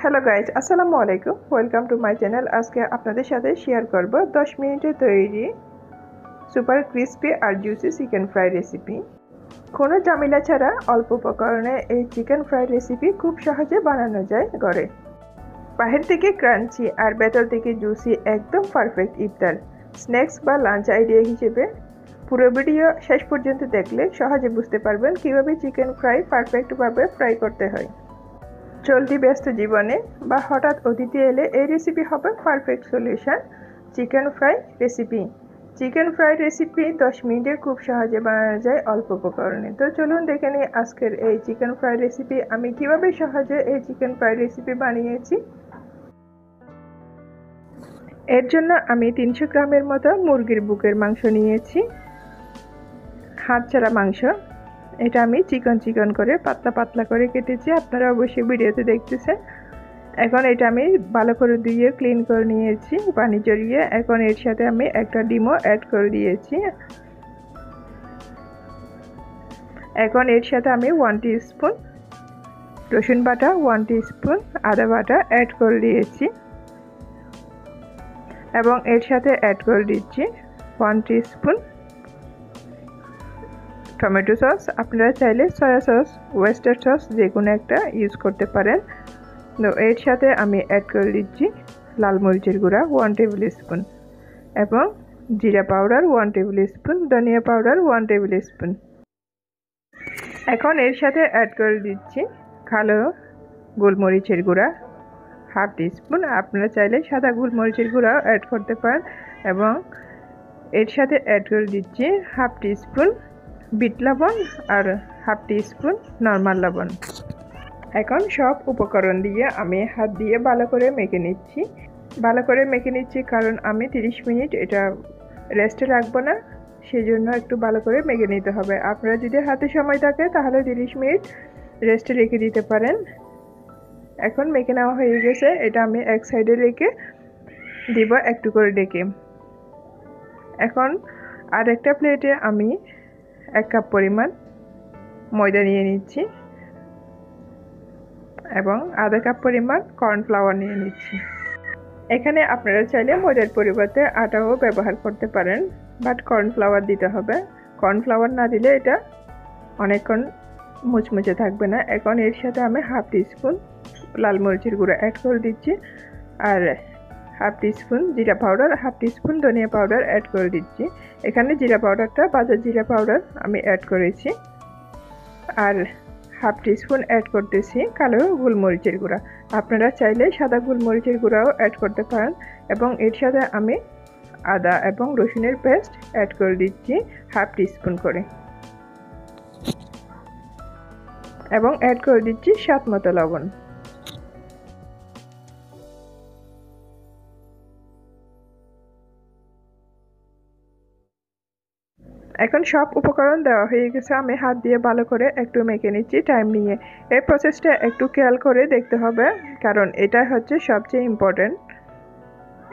Hello guys, আসসালামু আলাইকুম। Welcome to my channel. আজকে আপনাদের সাথে শেয়ার করব 10 মিনিটে তৈরি সুপার ক্রিস্পি আর জুসি চিকেন ফ্রাই রেসিপি। কোনো ঝামেলা ছাড়া অল্প উপকরণে এই চিকেন ফ্রাই রেসিপি খুব সহজে বানানো যায় ঘরে। বাহির থেকে ক্রাঞ্চি আর ভেতর থেকে জুসি, একদম পারফেক্ট ইফতার স্ন্যাক্স বা লাঞ্চ আইডিয়া হিসেবে। পুরো ভিডিও শেষ পর্যন্ত দেখলে সহজে বুঝতে পারবেন কীভাবে চিকেন ফ্রাই পারফেক্টভাবে ফ্রাই করতে হয়। চলতি ব্যস্ত জীবনে বা হঠাৎ অতিথি এলে এই রেসিপি হবে perfect solution. Chicken fry recipe 10 মিনিটে খুব সহজে বানানো যায় অল্প উপকরণে। তো চলুন দেখে নিই আজকের এই চিকেন ফ্রাই রেসিপি আমি কিভাবে সহজে এই চিকেন ফ্রাই রেসিপি বানিয়েছি। এর জন্য আমি 300 গ্রামের মতো মুরগির বুকের মাংস নিয়েছি, হাত ছাড়া মাংস। এটা আমি চিকন করে পাতলা পাতলা করে কেটেছি, আপনারা অবশ্যই ভিডিওতে দেখতেছেন। এখন এটা আমি ভালো করে ধুয়ে ক্লিন করে নিয়েছি পানি জড়িয়ে। এখন এর সাথে আমি একটা ডিমও অ্যাড করে দিয়েছি। এখন এর সাথে আমি 1 টিস্পুন রসুন বাটা, 1 টিস্পুন আদা বাটা অ্যাড করে দিয়েছি এবং এর সাথে অ্যাড করে দিচ্ছি 1 টিস্পুন টমেটো সস। আপনারা চাইলে সয়া সস, ওয়েস্টার সস যে কোনো একটা ইউজ করতে পারেন। তো এর সাথে আমি অ্যাড করে দিচ্ছি লাল মরিচের গুঁড়া 1 টেবিল স্পুন এবং জিরা পাউডার 1 টেবিল স্পুন, ধনিয়া পাউডার 1 টেবিল স্পুন। এখন এর সাথে অ্যাড করে দিচ্ছি কালো গোলমরিচের গুঁড়া 1/2 টিস্পুন। আপনারা চাইলে সাদা গোলমরিচের গুঁড়াও অ্যাড করতে পারেন এবং এর সাথে অ্যাড করে দিচ্ছি 1/2 টিস্পুন বিট লবণ আর 1/2 টিস্পুন নর্মাল লবণ। এখন সব উপকরণ দিয়ে আমি হাত দিয়ে ভালো করে মেখে নিচ্ছি কারণ আমি 30 মিনিট এটা রেস্টে রাখবো না, সেই জন্য একটু ভালো করে মেখে নিতে হবে। আপনারা যদি হাতে সময় থাকে তাহলে 30 মিনিট রেস্টে রেখে দিতে পারেন। এখন মেখে নেওয়া হয়ে গেছে, এটা আমি এক সাইডে রেখে দিব একটু করে ডেকে। এখন আর একটা প্লেটে আমি 1 কাপ পরিমাণ ময়দা নিয়ে নিচ্ছি এবং আধা কাপ পরিমাণ কর্নফ্লাওয়ার নিয়ে নিচ্ছি। এখানে আপনারা চাইলে ময়দার পরিবর্তে আটাও ব্যবহার করতে পারেন, বাট কর্নফ্লাওয়ার দিতে হবে। কর্নফ্লাওয়ার না দিলে এটা অনেকক্ষণ মুচমুচে থাকবে না। এখন এর সাথে আমি 1/2 টিস্পুন লাল মরিচের গুঁড়া অ্যাড করে দিচ্ছি আর 1/2 টিস্পুন জিরা পাউডার, 1/2 টিস্পুন ধনিয়া পাউডার অ্যাড করে দিচ্ছি। এখানে জিরা পাউডারটা ভাজা জিরা পাউডার আমি অ্যাড করেছি আর 1/2 টিস্পুন অ্যাড করতেছি কালো গোলমরিচের গুঁড়া। আপনারা চাইলে সাদা গোলমরিচের গুঁড়াও অ্যাড করতে পারেন এবং এর সাথে আমি আদা এবং রসুনের পেস্ট অ্যাড করে দিচ্ছি 1/2 টিস্পুন করে এবং অ্যাড করে দিচ্ছি স্বাদ মতো লবণ। এখন সব উপকরণ দেওয়া হয়ে গেছে, আমি হাত দিয়ে ভালো করে একটু মেখে নিচ্ছি টাইম নিয়ে। এই প্রসেসটা একটু খেয়াল করে দেখতে হবে কারণ এটা হচ্ছে সবচেয়ে ইম্পর্টেন্ট।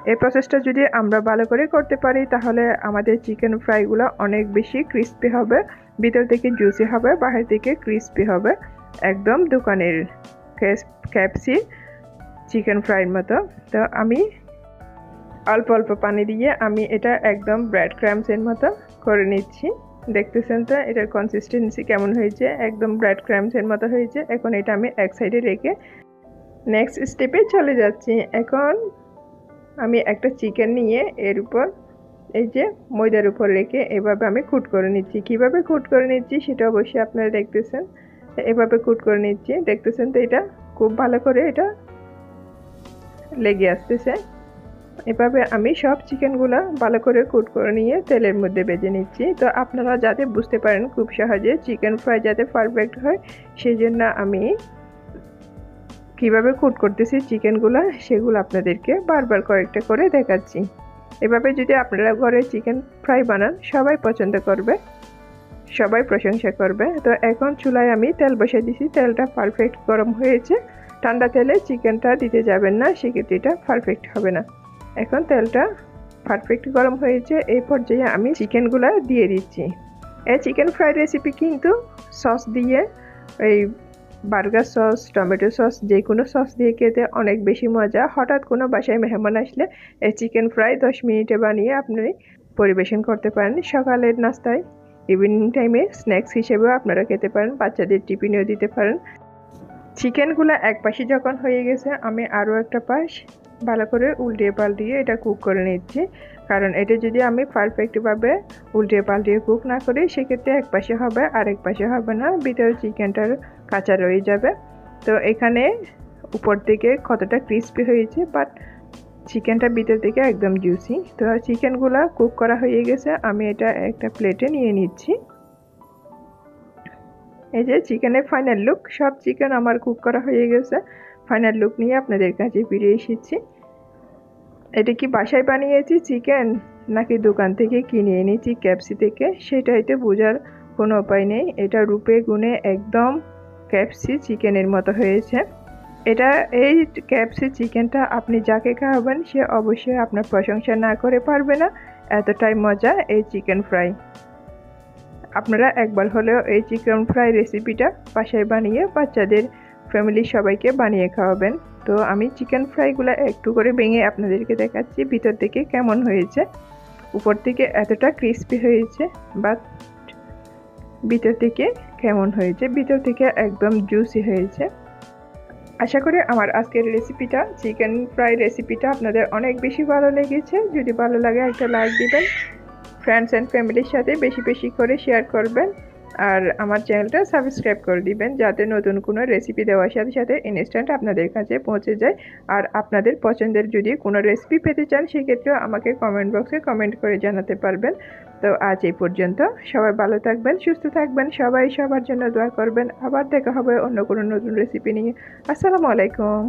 এই প্রসেসটা যদি আমরা ভালো করে করতে পারি তাহলে আমাদের চিকেন ফ্রাইগুলো অনেক বেশি ক্রিস্পি হবে, ভিতর থেকে জুসি হবে, বাহির থেকে ক্রিস্পি হবে, একদম দোকানের KFC চিকেন ফ্রাইয়ের মতো। তো আমি অল্প অল্প পানি দিয়ে আমি এটা একদম ব্রেড ক্রাম্বসের মতো করে নিচ্ছি। দেখতেছেন তো এটার কনসিস্টেন্সি কেমন হয়েছে, একদম ব্রেড ক্রাম্বসের মতো হয়েছে। এখন এটা আমি এক সাইডে রেখে নেক্সট স্টেপে চলে যাচ্ছি। এখন আমি একটা চিকেন নিয়ে এর উপর এই যে ময়দার উপর রেখে এভাবে আমি কুট করে নিচ্ছি। কিভাবে কুট করে নিচ্ছি সেটা অবশ্যই আপনারা দেখতেছেন। এভাবে কুট করে নিচ্ছি, দেখতেছেন তো এটা খুব ভালো করে এটা লেগে আসতেছে। এভাবে আমি সব চিকেনগুলো ভালো করে কুট করে নিয়ে তেলের মধ্যে ভেজে নিচ্ছি। তো আপনারা যাতে বুঝতে পারেন খুব সহজে চিকেন ফ্রাই যাতে পারফেক্ট হয় সেই জন্য আমি কিভাবে কুট করতেছি চিকেনগুলো সেগুলো আপনাদেরকে বারবার কয়েকটা করে দেখাচ্ছি। এভাবে যদি আপনারা ঘরে চিকেন ফ্রাই বানান সবাই পছন্দ করবে, সবাই প্রশংসা করবে। তো এখন চুলায় আমি তেল বসিয়ে দিয়েছি, তেলটা পারফেক্ট গরম হয়েছে। ঠান্ডা তেলে চিকেনটা দিতে যাবেন না, সেক্ষেত্রে এটা পারফেক্ট হবে না। এখন তেলটা পারফেক্ট গরম হয়েছে, এই পর্যায়ে আমি চিকেনগুলো দিয়ে দিচ্ছি। এই চিকেন ফ্রাই রেসিপি কিন্তু সস দিয়ে এই বার্গার সস, টমেটো সস, যে কোনো সস দিয়ে খেতে অনেক বেশি মজা। হঠাৎ কোনো বাসায় মেহমান আসলে এই চিকেন ফ্রাই 10 মিনিটে বানিয়ে আপনি পরিবেশন করতে পারেন। সকালের নাস্তায়, ইভিনিং টাইমে স্ন্যাক্স হিসেবেও আপনারা খেতে পারেন, বাচ্চাদের টিফিনেও দিতে পারেন। চিকেনগুলো এক পাশে যখন হয়ে গেছে, আমি আরও একটা পাশ ভালো করে উল্টিয়ে পাল্টিয়ে এটা কুক করে নিচ্ছি। কারণ এটা যদি আমি পারফেক্টভাবে উল্টিয়ে পাল্টিয়ে কুক না করি, সেক্ষেত্রে এক পাশে হবে আর এক পাশে হবে না, ভিতরে চিকেনটার কাঁচা রয়ে যাবে। তো এখানে উপর থেকে কতটা ক্রিস্পি হয়েছে, বাট চিকেনটা ভিতর থেকে একদম জুসি। তো চিকেনগুলো কুক করা হয়ে গেছে, আমি এটা একটা প্লেটে নিয়ে নিচ্ছি। এই যে চিকেনের ফাইনাল লুক, সব চিকেন আমার কুক করা হয়ে গেছে। ফাইনাল লুক নিয়ে আপনাদের কাছে ফিরে এসেছি। এটা কি বাসায় বানিয়েছি চিকেন নাকি দোকান থেকে কিনে এনেছি ক্যাপসি থেকে, সেটাই তো বোঝার কোনো উপায় নেই। এটা রূপে গুণে একদম ক্যাপসি চিকেনের মতো হয়েছে। এই ক্যাপসি চিকেনটা আপনি যাকে খাওয়াবেন সে অবশ্যই আপনার প্রশংসা না করে পারবে না, এতটাই মজা এই চিকেন ফ্রাই। আপনারা একবার হলেও এই চিকেন ফ্রাই রেসিপিটা বাসায় বানিয়ে বাচ্চাদের, ফ্যামিলির সবাইকে বানিয়ে খাওয়াবেন। তো আমি চিকেন ফ্রাইগুলো একটু করে ভেঙে আপনাদেরকে দেখাচ্ছি ভিতর থেকে কেমন হয়েছে। উপর থেকে এতটা ক্রিস্পি হয়েছে, বাট ভিতর থেকে কেমন হয়েছে, ভিতর থেকে একদম জুসি হয়েছে। আশা করি আমার আজকের রেসিপিটা, চিকেন ফ্রাই রেসিপিটা আপনাদের অনেক বেশি ভালো লেগেছে। যদি ভালো লাগে একটা লাইক দিবেন, ফ্রেন্ডস অ্যান্ড ফ্যামিলির সাথে বেশি বেশি করে শেয়ার করবেন, আর আমার চ্যানেলটা সাবস্ক্রাইব করে দিবেন, যাতে নতুন কোনো রেসিপি দেওয়ার সাথে সাথে ইনস্ট্যান্ট আপনাদের কাছে পৌঁছে যায়। আর আপনাদের পছন্দের যদি কোনো রেসিপি পেতে চান, সেক্ষেত্রেও আমাকে কমেন্ট বক্সে কমেন্ট করে জানাতে পারবেন। তো আজ এই পর্যন্ত, সবাই ভালো থাকবেন, সুস্থ থাকবেন, সবাই সবার জন্য দোয়া করবেন। আবার দেখা হবে অন্য কোনো নতুন রেসিপি নিয়ে। আসসালামু আলাইকুম।